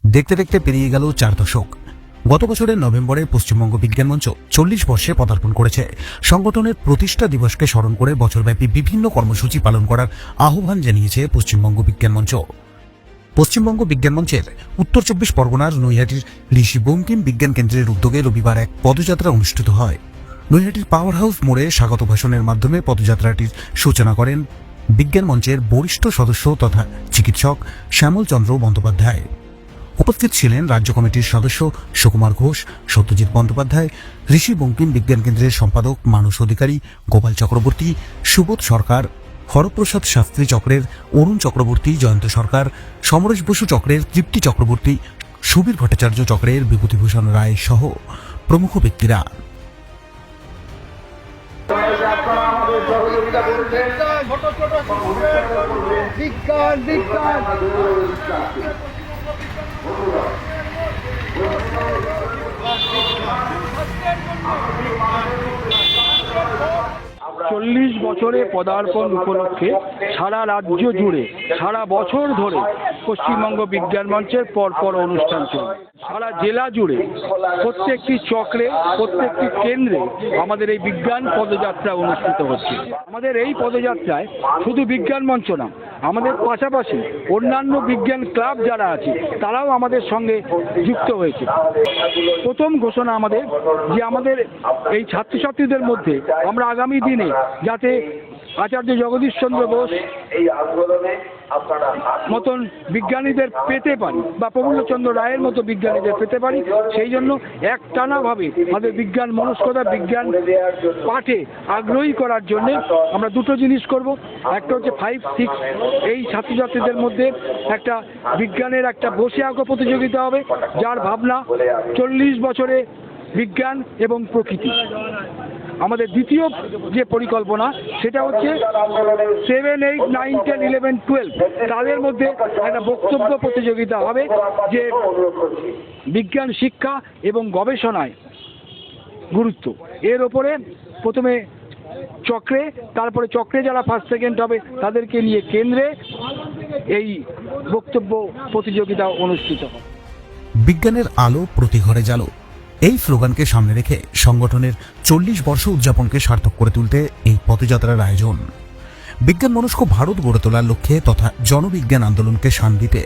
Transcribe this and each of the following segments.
দেখতে দেখতে পেরিয়ে গেল 4 দশক। গত বছরের নভেম্বরে পশ্চিমবঙ্গ বিজ্ঞান মঞ্চ 40 বর্ষে পদার্পণ করেছে। সংগঠনের প্রতিষ্ঠা দিবসকে স্মরণ করে বছরব্যাপী বিভিন্ন কর্মসূচি পালন করার আহ্বান জানিয়েছে পশ্চিমবঙ্গ বিজ্ঞান মঞ্চ। পশ্চিমবঙ্গ বিজ্ঞান মঞ্চের উত্তর 24 পরগনার নৈহাটির ঋষি বঙ্কিম বিজ্ঞান কেন্দ্রের উদ্যোগে রবিবার এক পদযাত্রা অনুষ্ঠিত হয়। নৈহাটির পাওয়ার হাউস মোড়ে স্বাগত ভাষণের মাধ্যমে পদযাত্রাটির সূচনা করেন বিজ্ঞান মঞ্চের বরিষ্ঠ সদস্য তথা চিকিৎসক শ্যামল চন্দ্র বন্দ্যোপাধ্যায়। উপস্থিত ছিলেন রাজ্য কমিটির সদস্য সুকুমার ঘোষ, সত্যজিৎ বন্দ্যোপাধ্যায়, ঋষি বঙ্কিম বিজ্ঞান কেন্দ্রের সম্পাদক মানস অধিকারী, গোপাল চক্রবর্তী, সুবোধ সরকার, হরপ্রসাদ শাস্ত্রী চক্রের অরুণ চক্রবর্তী, জয়ন্ত সরকার, সমরেশ বসু চক্রের তৃপ্তি চক্রবর্তী, সুবীর ভট্টাচার্য চক্রের বিভূতিভূষণ রায় সহ প্রমুখ ব্যক্তিরা। চল্লিশ বছরে পদার্পণ উপলক্ষে সারা রাজ্য জুড়ে সারা বছর ধরে পশ্চিমবঙ্গ বিজ্ঞান মঞ্চের পরপর অনুষ্ঠান চলবে। সারা জেলা জুড়ে প্রত্যেকটি চক্রে, প্রত্যেকটি কেন্দ্রে আমাদের এই বিজ্ঞান পদযাত্রা অনুষ্ঠিত হচ্ছে। আমাদের এই পদযাত্রায় শুধু বিজ্ঞান মঞ্চ না, আমাদের পাশাপাশি অন্যান্য বিজ্ঞান ক্লাব যারা আছে তারাও আমাদের সঙ্গে যুক্ত হয়েছে। প্রথম ঘোষণা আমাদের যে আমাদের এই ছাত্রছাত্রীদের মধ্যে আমরা আগামী দিনে যাতে আচার্য জগদীশ চন্দ্র বোস মতন বিজ্ঞানীদের পেতে পারি বা প্রফুল্লচন্দ্র রায়ের মতো বিজ্ঞানীদের পেতে পারি, সেই জন্য একটানাভাবে আমাদের বিজ্ঞান মনস্কতা, বিজ্ঞান পাঠে আগ্রহী করার জন্য আমরা দুটো জিনিস করব। একটা হচ্ছে 5-6 এই ছাত্রছাত্রীদের মধ্যে একটা বিজ্ঞানের একটা বসে আঁকো প্রতিযোগিতা হবে, যার ভাবনা 40 বছরে বিজ্ঞান এবং প্রকৃতি। আমাদের দ্বিতীয় যে পরিকল্পনা সেটা হচ্ছে 7, 8, 9, 10, 11, 12 তাদের মধ্যে একটা বক্তব্য প্রতিযোগিতা হবে যে বিজ্ঞান শিক্ষা এবং গবেষণায় গুরুত্ব। এর ওপরে প্রথমে চক্রে, তারপরে চক্রে যারা ফার্স্ট সেকেন্ড হবে তাদেরকে নিয়ে কেন্দ্রে এই বক্তব্য প্রতিযোগিতা অনুষ্ঠিত হবে। বিজ্ঞানের আলো প্রতি ঘরে জালো, এই স্লোগানকে সামনে রেখে সংগঠনের 40 বর্ষ উদযাপনকে সার্থক করে তুলতে এই পদযাত্রার আয়োজন। বিজ্ঞান মনস্ক ভারত গড়ে তোলার লক্ষ্যে তথা জনবিজ্ঞান আন্দোলনকে শান দিতে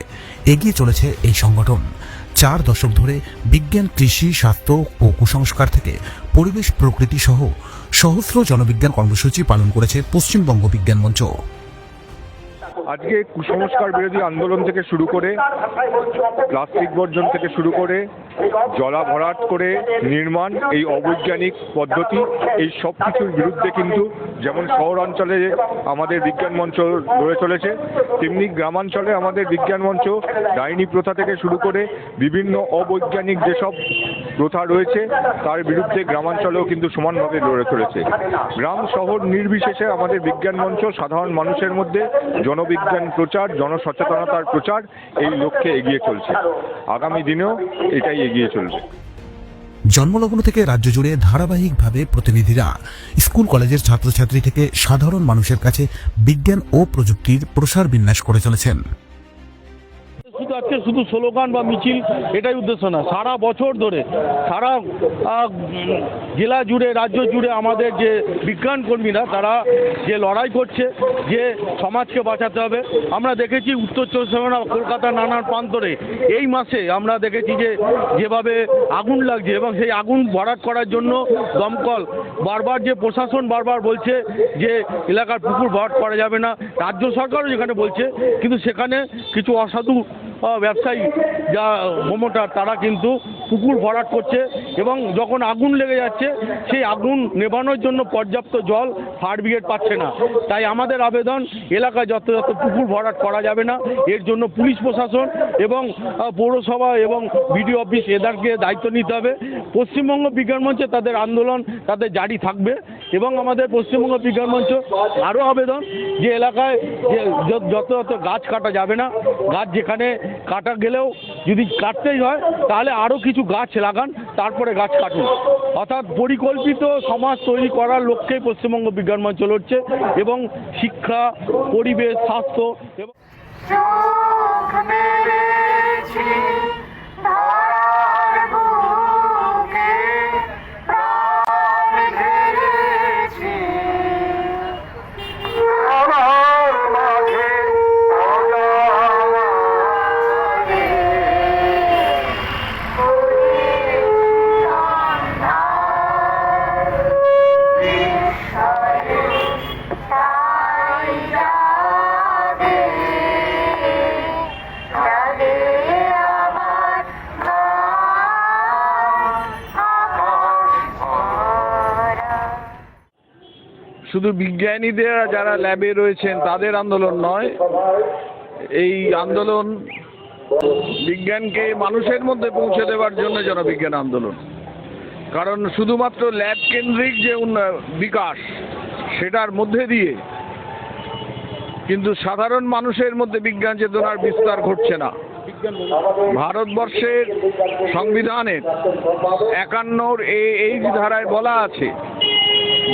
এগিয়ে চলেছে এই সংগঠন। 4 দশক ধরে বিজ্ঞান, কৃষি, স্বাস্থ্য ও কুসংস্কার থেকে পরিবেশ, প্রকৃতি সহ সহস্র জনবিজ্ঞান কর্মসূচি পালন করেছে পশ্চিমবঙ্গ বিজ্ঞান মঞ্চ। আজকে কুসংস্কার বিরোধী আন্দোলন থেকে শুরু করে প্লাস্টিক বর্জন থেকে শুরু করে জলা ভরাট করে নির্মাণ, এই অবৈজ্ঞানিক পদ্ধতি, এই সব কিছুর বিরুদ্ধে কিন্তু যেমন শহরাঞ্চলে আমাদের বিজ্ঞান মঞ্চ গড়ে চলেছে, তেমনি গ্রামাঞ্চলে আমাদের বিজ্ঞান মঞ্চ ডাইনি প্রথা থেকে শুরু করে বিভিন্ন অবৈজ্ঞানিক যেসব প্রথা রয়েছে তার বিরুদ্ধে গ্রামাঞ্চলেও কিন্তু সমানভাবে গড়ে চলেছে। গ্রাম শহর নির্বিশেষে আমাদের বিজ্ঞান মঞ্চ সাধারণ মানুষের মধ্যে জনবিজ্ঞান প্রচার, জনসচেতনতার প্রচার এই লক্ষ্যে এগিয়ে চলছে। আগামী দিনেও এটাই এগিয়ে চলবে। জন্মলগ্ন থেকে রাজ্য জুড়ে ধারাবাহিকভাবে প্রতিনিধিরা স্কুল কলেজের ছাত্রছাত্রী থেকে সাধারণ মানুষের কাছে বিজ্ঞান ও প্রযুক্তির প্রসার বিন্যাস করে চলেছেন। শুধু স্লোগান বা মিছিল এটাই উদ্দেশ্য না, সারা বছর ধরে সারা জেলা জুড়ে, রাজ্য জুড়ে আমাদের যে বিজ্ঞান কর্মীরা তারা যে লড়াই করছে, যে সমাজকে বাঁচাতে হবে। আমরা দেখেছি উত্তর 24 পরগনা, কলকাতার নানান প্রান্তরে এই মাসে আমরা দেখেছি যে যেভাবে আগুন লাগছে এবং সেই আগুন ভরাট করার জন্য দমকল বারবার, যে প্রশাসন বারবার বলছে যে এলাকার পুকুর ভরাট করা যাবে না, রাজ্য সরকারও যেখানে বলছে, কিন্তু সেখানে কিছু অসাধু ব্যবসায়ী যা প্রমোটার তারা কিন্তু পুকুর ভরাট করছে এবং যখন আগুন লেগে যাচ্ছে সেই আগুন নেভানোর জন্য পর্যাপ্ত জল ফায়ার ব্রিগেড পাচ্ছে না। তাই আমাদের আবেদন, এলাকায় যত পুকুর ভরাট করা যাবে না, এর জন্য পুলিশ প্রশাসন এবং পৌরসভা এবং বিডিও অফিস এদেরকে দায়িত্ব নিতে হবে। পশ্চিমবঙ্গ বিজ্ঞান মঞ্চে তাদের আন্দোলন তাদের জারি থাকবে এবং আমাদের পশ্চিমবঙ্গ বিজ্ঞান মঞ্চ আরও আবেদন যে এলাকায় যত গাছ কাটা যাবে না, গাছ যেখানে কাটা গেলেও যদি কাটতেই হয় তাহলে আরও কিছু গাছ লাগান, তারপরে গাছ কাটুন। অর্থাৎ পরিকল্পিত সমাজ তৈরি করার লক্ষ্যেই পশ্চিমবঙ্গ বিজ্ঞান মঞ্চ লড়ছে এবং শিক্ষা, পরিবেশ, স্বাস্থ্য এবং শুধু বিজ্ঞানীদের যারা ল্যাবে রয়েছেন তাদের আন্দোলন নয়, এই আন্দোলন বিজ্ঞানকে মানুষের মধ্যে পৌঁছে দেওয়ার জন্য জনবিজ্ঞান আন্দোলন। কারণ শুধুমাত্র ল্যাব কেন্দ্রিক যে বিকাশ সেটার মধ্যে দিয়ে কিন্তু সাধারণ মানুষের মধ্যে বিজ্ঞান চেতনার বিস্তার ঘটছে না। ভারতবর্ষের সংবিধানের 51 এই ধারায় বলা আছে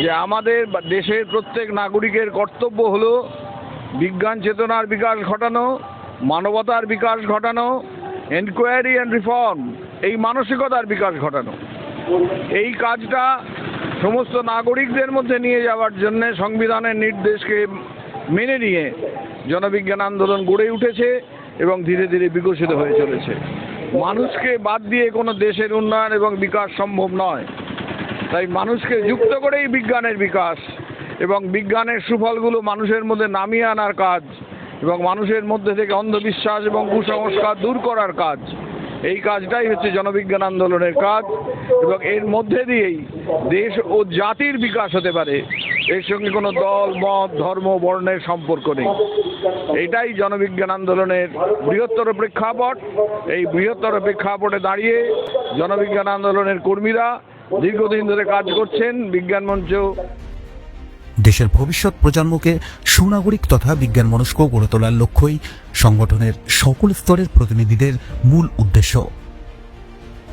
যে আমাদের দেশের প্রত্যেক নাগরিকের কর্তব্য হলো বিজ্ঞান চেতনার বিকাশ ঘটানো, মানবতার বিকাশ ঘটানো, এনকোয়ারি অ্যান্ড রিফর্ম, এই মানসিকতার বিকাশ ঘটানো। এই কাজটা সমস্ত নাগরিকদের মধ্যে নিয়ে যাওয়ার জন্য সংবিধানের নির্দেশকে মেনে নিয়ে জনবিজ্ঞান আন্দোলন গড়ে উঠেছে এবং ধীরে ধীরে বিকশিত হয়ে চলেছে। মানুষকে বাদ দিয়ে কোনো দেশের উন্নয়ন এবং বিকাশ সম্ভব নয়। তাই মানুষকে যুক্ত করেই বিজ্ঞানের বিকাশ এবং বিজ্ঞানের সুফলগুলো মানুষের মধ্যে নামিয়ে আনার কাজ এবং মানুষের মধ্যে থেকে অন্ধবিশ্বাস এবং কুসংস্কার দূর করার কাজ, এই কাজটাই হচ্ছে জনবিজ্ঞান আন্দোলনের কাজ। এবং এর মধ্যে দিয়েই দেশ ও জাতির বিকাশ হতে পারে, এর সঙ্গে কোনো দল মত ধর্ম বর্ণের সম্পর্ক নেই। এটাই জনবিজ্ঞান আন্দোলনের বৃহত্তর প্রেক্ষাপট। এই বৃহত্তর প্রেক্ষাপটে দাঁড়িয়ে জনবিজ্ঞান আন্দোলনের কর্মীরা দীর্ঘদিন ধরে কাজ করছেন। বিজ্ঞান মঞ্চ দেশের ভবিষ্যৎ প্রজন্মকে সুনাগরিক তথা বিজ্ঞান মনস্ক গড়ে তোলার লক্ষ্যই সংগঠনের সকল স্তরের প্রতিনিধিদের মূল উদ্দেশ্য।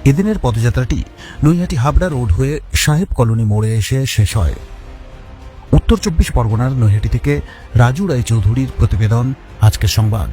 এদিনের পদযাত্রাটি নৈহাটি হাবড়া রোড হয়ে সাহেব কলোনি মোড়ে এসে শেষ হয়। উত্তর 24 পরগনার নৈহাটি থেকে রাজু রায়চৌধুরীর প্রতিবেদন, আজকের সংবাদ।